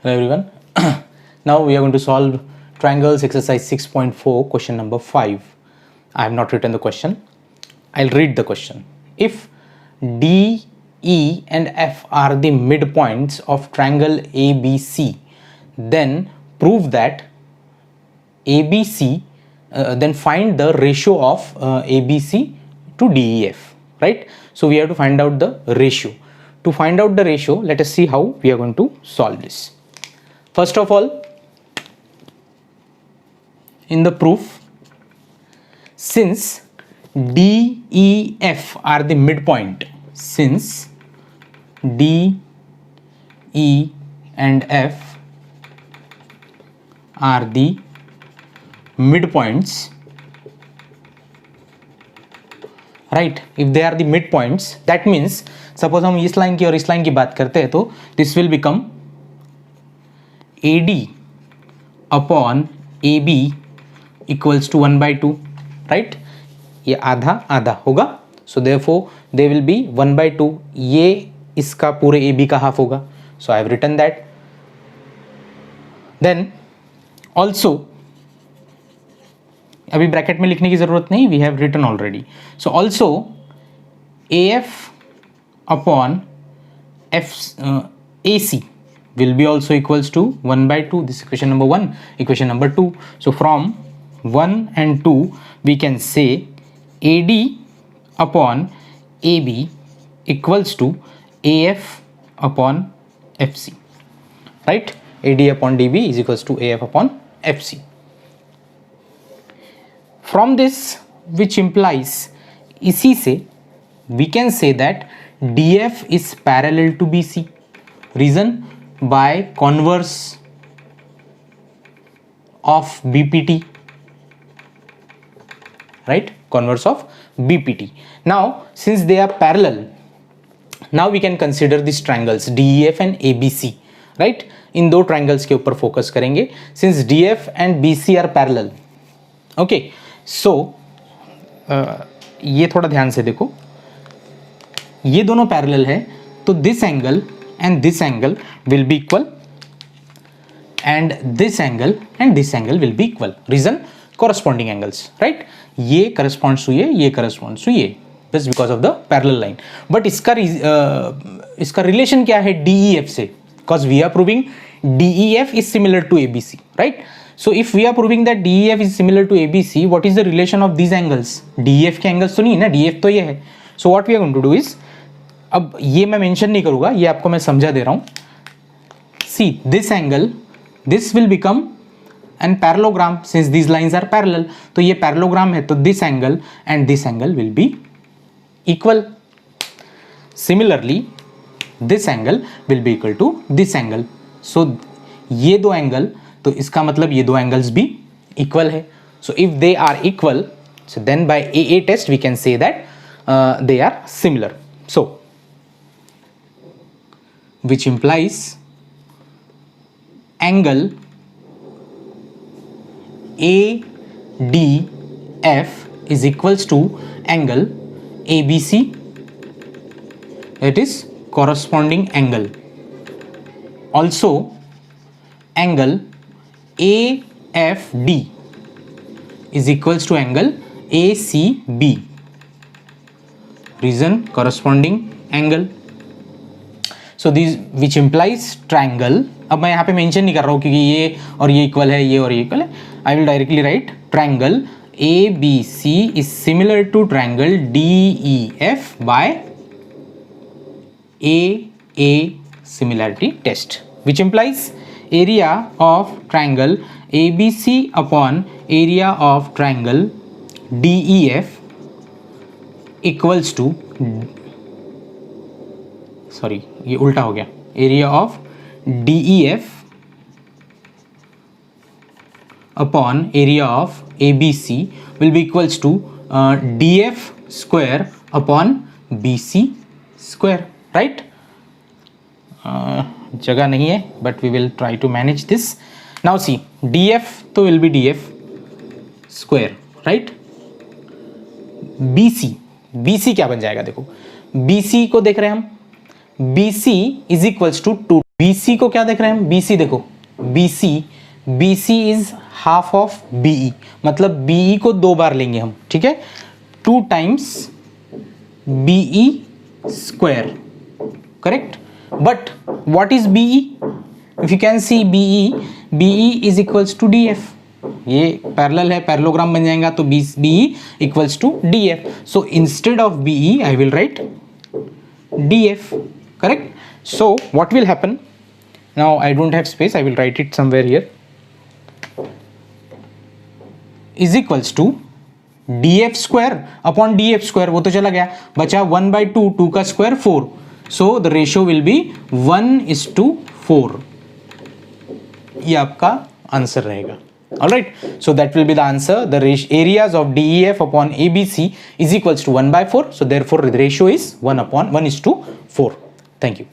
Hello everyone. Now we are going to solve triangles exercise 6.4 question number 5. I have not written the question. I'll read the question. If D, E and F are the midpoints of triangle ABC, then prove that ABC, then find the ratio of ABC to DEF, right? So we have to find out the ratio. To find out the ratio, let us see how we are going to solve this. First of all, in the proof, since D, E, F are the midpoint, since D, E and F are the midpoints, right? If they are the midpoints, that means suppose हम इस line की और इस line की बात करते हैं तो this will become AD upon AB equals to 1/2, right? ये आधा आधा होगा, so therefore they will be 1/2. ये इसका पूरे AB का हाफ होगा, so I have written that. Then also अभी ब्रैकेट में लिखने की जरूरत नहीं, we have written already. So also AF upon AC will be also equals to 1/2. This is equation number 1. Equation number 2. So from 1 and 2 we can say AD upon AB equals to AF upon FC, right? AD upon DB is equals to AF upon FC. From this, which implies इसी से we can say that DF is parallel to BC. Reason? By converse of BPT, right? Converse of BPT. Now since they are parallel, now we can consider these triangles DEF and ABC, right? इन दो triangles के ऊपर focus करेंगे since DF and BC are parallel. Okay, so ये थोड़ा ध्यान से देखो, ये दोनों पैरेलल है तो this angle and this angle will be equal and this angle will be equal. Reason? Corresponding angles, right? ये करस्पॉन्ड्स टू ये करस्पॉन्ड्स टू ये, just because of the parallel line. But इसका रिलेशन क्या है DEF से? Because we are proving DEF is similar to ABC, right? So if we are proving that DEF is similar to ABC, what is the relation of these angles? DEF के angles तो नहीं ना, DEF तो ये है. So what we are going to do is, अब ये मैं मेंशन नहीं करूँगा, ये आपको मैं समझा दे रहा हूँ. See this angle, this will become an parallelogram since these lines are parallel. तो ये parallelogram है तो this angle and this angle will be equal. Similarly, this angle will be equal to this angle. So ये दो angle, तो इसका मतलब ये दो एंगल्स भी इक्वल है. So if they are equal, so then by AA test we can say that they are similar. So which implies angle ADF is equals to angle ABC, it is corresponding angle. Also angle AFD is equals to angle ACB. Reason? Corresponding angle. So these which implies triangle. अब मैं यहाँ पे mention नहीं कर रहा हूँ क्योंकि ये और ये इक्वल है, ये और ये इक्वल है. I will directly write triangle ABC is similar to triangle DEF by AA similarity test, which implies area of triangle ABC upon area of triangle DEF equals to, sorry ये उल्टा हो गया, area of DEF upon area of ABC will be equals to DF square upon BC square, right? जगह नहीं है but we will try to manage this. Now see DF तो will be DF square, right? BC क्या बन जाएगा? देखो BC को देख रहे हैं हम, BC is equals to 2 BC को क्या देख रहे हैं हम, BC देखो, BC is half of BE, मतलब BE को 2 बार लेंगे हम, ठीक है, 2 times BE square, correct. But what is BE? If you can see BE is equals to DF. ये पैरेलल है, पैरेललोग्राम बन जाएगा, तो BE equals to DF. So instead of BE I will write DF, correct. So what will happen now? I don't have space, I will write it somewhere here. Is equals to DF square upon DF square, वो तो चला गया, बचा 1/2, 2 का square 4. So the ratio will be 1:4. ये आपका answer रहेगा. Alright, so that will be the answer. The areas of DEF upon ABC is equals to 1/4. So therefore the ratio is 1:4. Thank you.